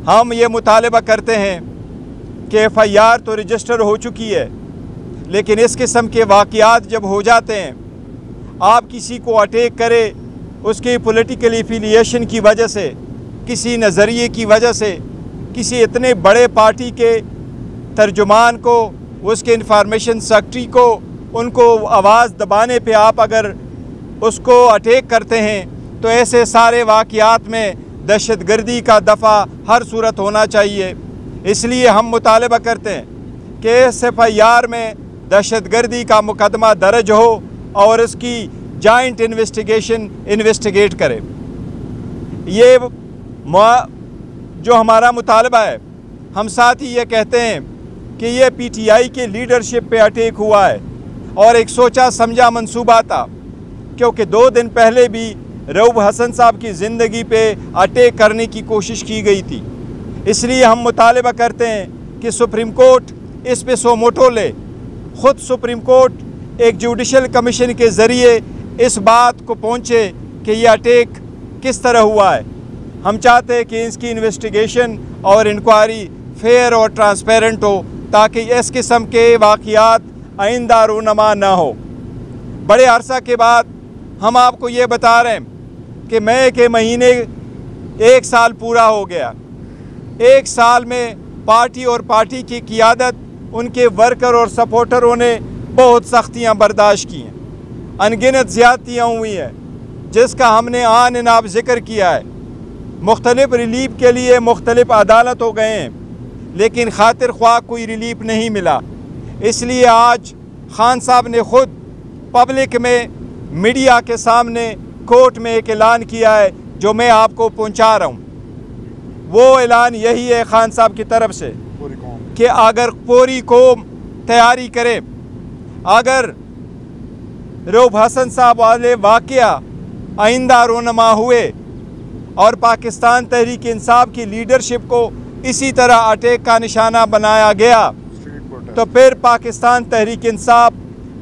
हम ये मुतालबा करते हैं कि FIR तो रजिस्टर हो चुकी है, लेकिन इस किस्म के वाक़यात जब हो जाते हैं, आप किसी को अटैक करे उसके पॉलिटिकल एफिलिएशन की वजह से, किसी नज़रिए की वजह से, किसी इतने बड़े पार्टी के तर्जुमान को, उसके इंफॉर्मेशन सेक्रेटरी को, उनको आवाज़ दबाने पे आप अगर उसको अटैक करते हैं तो ऐसे सारे वाक़यात में दहशतगर्दी का दफ़ा हर सूरत होना चाहिए। इसलिए हम मुतालबा करते हैं कि इस FIR में दहशतगर्दी का मुकदमा दर्ज हो और इसकी जॉइंट इन्वेस्टिगेट करे। ये जो हमारा मुतालबा है, हम साथ ही ये कहते हैं कि ये PTI के लीडरशिप पे अटैक हुआ है और एक सोचा समझा मंसूबा था, क्योंकि 2 दिन पहले भी रऊफ हसन साहब की ज़िंदगी पे अटैक करने की कोशिश की गई थी। इसलिए हम मुतालबा करते हैं कि सुप्रीम कोर्ट इस पे सो मोटो ले। ख़ुद सुप्रीम कोर्ट एक जुडिशल कमीशन के ज़रिए इस बात को पहुँचे कि ये अटैक किस तरह हुआ है। हम चाहते हैं कि इसकी इन्वेस्टिगेशन और इंक्वायरी फेयर और ट्रांसपेरेंट हो, ताकि इस किस्म के वाक़यात आइंदा रूनमा ना हो। बड़े अरसा के बाद हम आपको ये बता रहे हैं कि मई के महीने 1 साल पूरा हो गया। 1 साल में पार्टी और पार्टी की क़ियादत, उनके वर्कर और सपोर्टरों ने बहुत सख्तियाँ बर्दाश्त की हैं, अनगिनत ज़्यादतियाँ हुई हैं जिसका हमने आन इनाब ज़िक्र किया है। मुख्तलिफ रिलीफ के लिए मुख्तलिफ अदालत हो गए हैं, लेकिन खातिर ख्वाह कोई रिलीफ नहीं मिला। इसलिए आज खान साहब ने ख़ुद पब्लिक में, मीडिया के सामने, कोर्ट में एक ऐलान किया है जो मैं आपको पहुंचा रहा हूं। वो ऐलान यही है खान साहब की तरफ से कि अगर पूरी कौम तैयारी करे, अगर रऊफ हसन साहब वाले वाक़या आइंदा रोनमा हुए और पाकिस्तान तहरीक इंसाफ की लीडरशिप को इसी तरह अटैक का निशाना बनाया गया, तो फिर पाकिस्तान तहरीक इंसाफ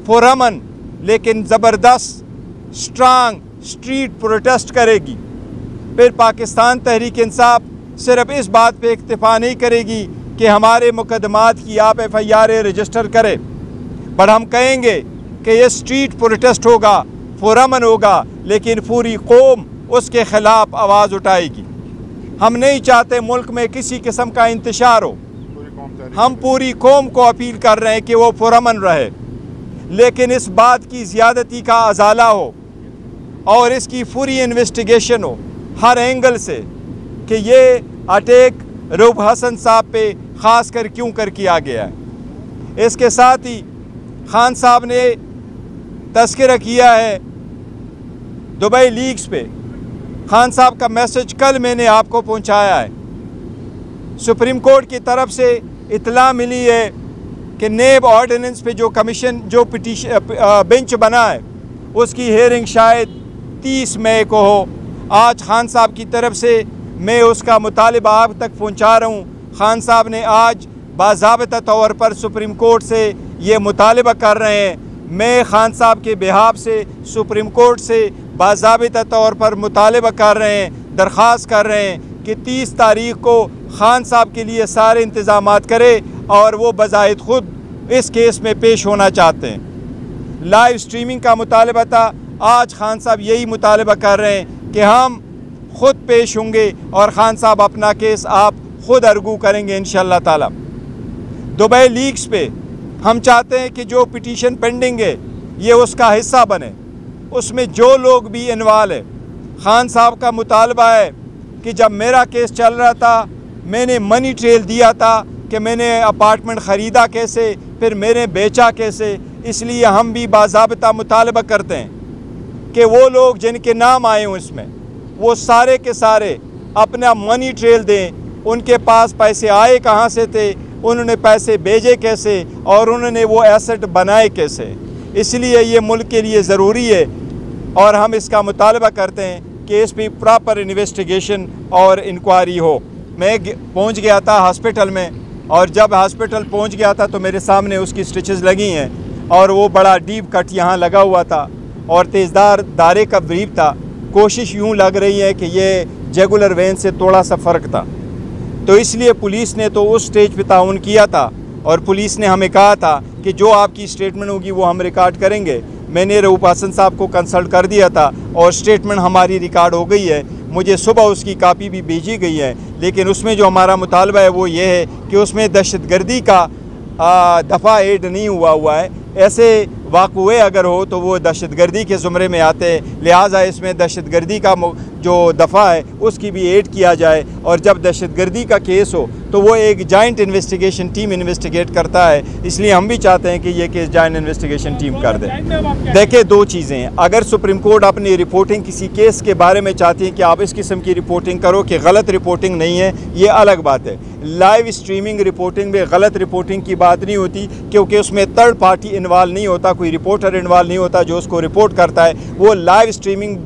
पुरअमन लेकिन ज़बरदस्त स्ट्रांग स्ट्रीट प्रोटेस्ट करेगी। फिर पाकिस्तान तहरीक इंसाफ सिर्फ इस बात पे इक्तिफा नहीं करेगी कि हमारे मुकदमात की आप FIR रजिस्टर करें, पर हम कहेंगे कि ये स्ट्रीट प्रोटेस्ट होगा, पुरअमन होगा, लेकिन पूरी कौम उसके ख़िलाफ़ आवाज़ उठाएगी। हम नहीं चाहते मुल्क में किसी किस्म का इंतशार हो। हम पूरी कौम को अपील कर रहे हैं कि वो पुरअमन रहे, लेकिन इस बात की ज़्यादती का अजाला हो और इसकी पूरी इन्वेस्टिगेशन हो हर एंगल से कि ये अटैक रऊफ हसन साहब पे ख़ास कर क्यों कर किया गया है। इसके साथ ही खान साहब ने तज़किरा किया है दुबई लीक्स पे। खान साहब का मैसेज कल मैंने आपको पहुंचाया है। सुप्रीम कोर्ट की तरफ से इतला मिली है कि नेब ऑर्डिनेंस पे जो कमीशन, जो बेंच बना है, उसकी हेयरिंग शायद 30 मई को हो। आज खान साहब की तरफ से मैं उसका मुतालिबा आप तक पहुंचा रहा हूं। खान साहब ने आज बाज़ाबिता तौर पर सुप्रीम कोर्ट से ये मुतालिबा कर रहे हैं। मैं खान साहब के बिहाफ से सुप्रीम कोर्ट से बाज़ाबिता तौर पर मुतालिबा कर रहे हैं, दरख्वास्त कर रहे हैं कि 30 तारीख़ को खान साहब के लिए सारे इंतज़ामात करे और वो बज़ाहिद ख़ुद इस केस में पेश होना चाहते हैं। लाइव स्ट्रीमिंग का मुतालिबा था, आज खान साहब यही मुतालिबा कर रहे हैं कि हम ख़ुद पेश होंगे और खान साहब अपना केस आप ख़ुद अर्गू करेंगे इंशाअल्लाह ताला। दुबई लीक्स पे हम चाहते हैं कि जो पिटीशन पेंडिंग है ये उसका हिस्सा बने, उसमें जो लोग भी इन्वॉल्व है। खान साहब का मुतालबा है कि जब मेरा केस चल रहा था मैंने मनी ट्रेल दिया था कि मैंने अपार्टमेंट ख़रीदा कैसे, फिर मैंने बेचा कैसे। इसलिए हम भी बाज़ाबिता मुतालबा करते हैं कि वो लोग जिनके नाम आए हों इसमें, वो सारे के सारे अपना मनी ट्रेल दें। उनके पास पैसे आए कहाँ से थे, उन्होंने पैसे भेजे कैसे और उन्होंने वो एसेट बनाए कैसे। इसलिए ये मुल्क के लिए ज़रूरी है और हम इसका मुतालबा करते हैं कि इस पर प्रॉपर इन्वेस्टिगेशन और इंक्वायरी हो। मैं पहुंच गया था हॉस्पिटल में और जब हॉस्पिटल पहुंच गया था तो मेरे सामने उसकी स्टिचेस लगी हैं और वो बड़ा डीप कट यहाँ लगा हुआ था और तेज़दार दारे का ब्रीफ था। कोशिश यूँ लग रही है कि ये जुगुलर वेन से थोड़ा सा फ़र्क था। تو اس لیے پولیس نے تو اس سٹیج پہ تعاون کیا تھا اور پولیس نے ہمیں کہا تھا کہ جو آپ کی سٹیٹمنٹ ہوگی وہ ہم ریکارڈ کریں گے۔ میں نے رؤوف حسن صاحب کو کنسلٹ کر دیا تھا اور سٹیٹمنٹ ہماری ریکارڈ ہو گئی ہے، مجھے صبح اس کی کاپی بھی بھیجی گئی ہے، لیکن اس میں جو ہمارا مطالبہ ہے وہ یہ ہے کہ اس میں دہشت گردی کا دفعہ ایڈ نہیں ہوا ہے۔ ایسے واقعے اگر ہو تو وہ دہشت گردی کے زمرے میں آتے ہیں، لہٰذا اس میں دہشت گردی کا جو دفعہ ہے اس کی بھی ایڈ کیا جائے، اور جب دہشت گردی کا کیس ہو تو وہ ایک جوائنٹ انویسٹیگیشن ٹیم انویسٹیگیٹ کرتا ہے، اس لیے ہم بھی چاہتے ہیں کہ یہ کیس جوائنٹ انویسٹیگیشن ٹیم کر دے۔ دیکھیں دو چیزیں ہیں، اگر سپریم کورٹ اپنی رپورٹنگ کسی کیس کے بارے میں چاہتی ہے کہ آپ اس قسم کی رپورٹنگ کرو کہ غلط رپورٹنگ نہیں ہے، یہ الگ بات ہے۔ لائیو اسٹریمنگ رپورٹنگ میں غلط رپورٹنگ کی بات نہیں ہوتی، کیونکہ اس میں تھرڈ پارٹی انوالو نہیں ہوتا، کوئی رپورٹر انوالو نہیں ہوتا جو اس کو رپورٹ کرتا ہے، وہ لائیو اسٹریمنگ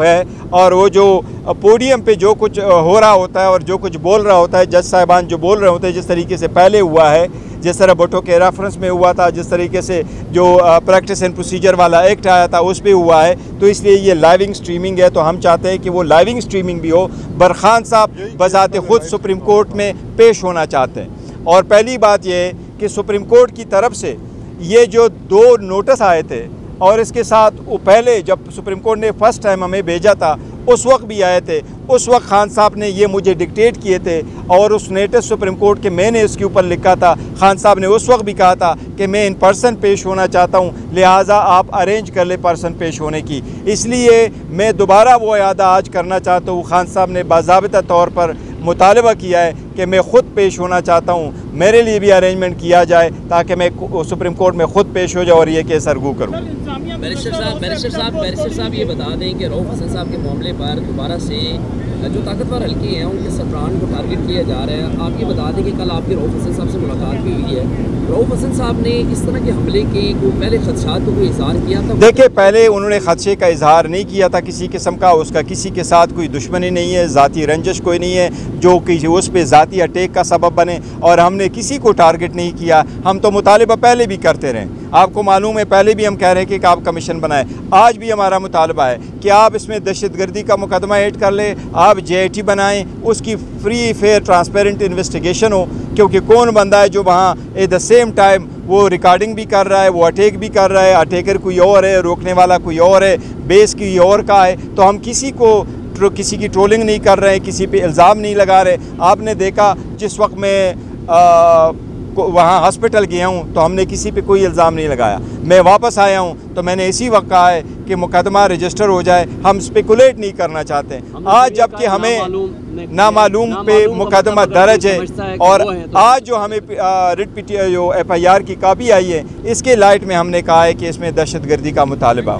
ہے، اور وہ جو پوڈیم پہ جو کچھ ہو رہا ہوتا ہے اور جو کچھ بول رہا ہوتا ہے، جج صاحبان جو بول رہے ہوتے ہیں، جس طریقے سے پہلے ہوا ہے، جس طرح بھٹو کے ریفرنس میں ہوا تھا، جس طریقے سے جو پریکٹس اینڈ پروسیجر والا ایکٹ آیا تھا اس پہ ہوا ہے، تو اس لیے یہ لائیونگ اسٹریمنگ ہے، تو ہم چاہتے ہیں کہ وہ لائیونگ اسٹریمنگ بھی ہو۔ برخان صاحب بذات خود سپریم کورٹ میں پیش ہونا چاہتے ہیں، اور پہلی بات یہ ہے کہ سپریم کورٹ کی طرف سے یہ جو 2 نوٹس آئے تھے، اور اس کے ساتھ وہ پہلے جب سپریم کورٹ نے فرسٹ ٹائم ہمیں بھیجا تھا اس وقت بھی آئے تھے، اس وقت خان صاحب نے یہ مجھے ڈکٹیٹ کیے تھے، اور اس نوٹس سپریم کورٹ کے میں نے اس کے اوپر لکھا تھا، خان صاحب نے اس وقت بھی کہا تھا کہ میں ان پرسن پیش ہونا چاہتا ہوں، لہٰذا آپ ارینج کر لیں پرسن پیش ہونے کی۔ اس لیے میں دوبارہ وہ اعادہ آج کرنا چاہتا ہوں۔ خان صاحب نے باضابطہ طور پر مطالبہ کیا ہے کہ میں خود پیش ہونا چاہتا ہوں، میرے لیے بھی ارینجمنٹ کیا جائے تاکہ میں سپریم کورٹ میں خود پیش ہو جاؤں اور یہ کیس ارگو کروں۔ بیرسٹر صاحب یہ بتا دیں کہ رؤوف حسن صاحب کے معاملے پر دوبارہ سے جو طاقتور حلقے ہیں ان کے سربراہان کو ٹارگٹ کیا جا رہا ہے۔ آپ یہ بتا دیں کہ کل آپ کی رؤوف حسن صاحب سے ملاقات بھی ہوئی ہے، رؤوف حسن صاحب نے اس طرح کے حملے کے پہلے خدشات کو کوئی اظہار کیا تھا؟ دیکھیں پہلے انہوں نے خدشے کا اظہار نہیں کیا تھا کسی قسم کا، اس کا کسی کے ساتھ کوئی دشمنی نہیں ہے، ذاتی رنجش کوئی نہیں ہے جو کہ اس پہ ذاتی اٹیک کا سبب بنے، اور ہم نے کسی کو ٹارگٹ نہیں کیا۔ ہم تو مطالبہ پہلے بھی کرتے رہے، آپ کو معلوم ہے پہلے بھی ہم کہہ رہے ہیں کہ آپ کمیشن بنائیں، آج بھی ہمارا مطالبہ ہے کہ آپ اس میں دہشت گردی کا مقدمہ ایڈ کر لیں، آپ JIT بنائیں، اس کی فری فیئر ٹرانسپیرنٹ انویسٹیگیشن ہو، کیونکہ کون بندہ ہے جو وہاں ایٹ دا سیم ٹائم وہ ریکارڈنگ بھی کر رہا ہے، وہ اٹیک بھی کر رہا ہے، اٹیکر کوئی اور ہے، روکنے والا کوئی اور ہے، بیس کوئی اور کا ہے، تو ہم کسی کی ٹرولنگ نہیں کر رہے ہیں، کسی پہ الزام نہیں لگا رہے۔ آپ نے دیکھا جس وقت میں وہاں ہاسپٹل گیا ہوں تو ہم نے کسی پہ کوئی الزام نہیں لگایا، میں واپس آیا ہوں تو میں نے اسی وقت کہا ہے کہ مقدمہ رجسٹر ہو جائے، ہم اسپیکولیٹ نہیں کرنا چاہتے۔ آج جب کہ ہمیں نامعلوم پہ مقدمہ درج ہے، اور آج جو ہمیں جو FIR کی کاپی آئی ہے اس کے لائٹ میں ہم نے کہا ہے کہ اس میں دہشت گردی کا مطالبہ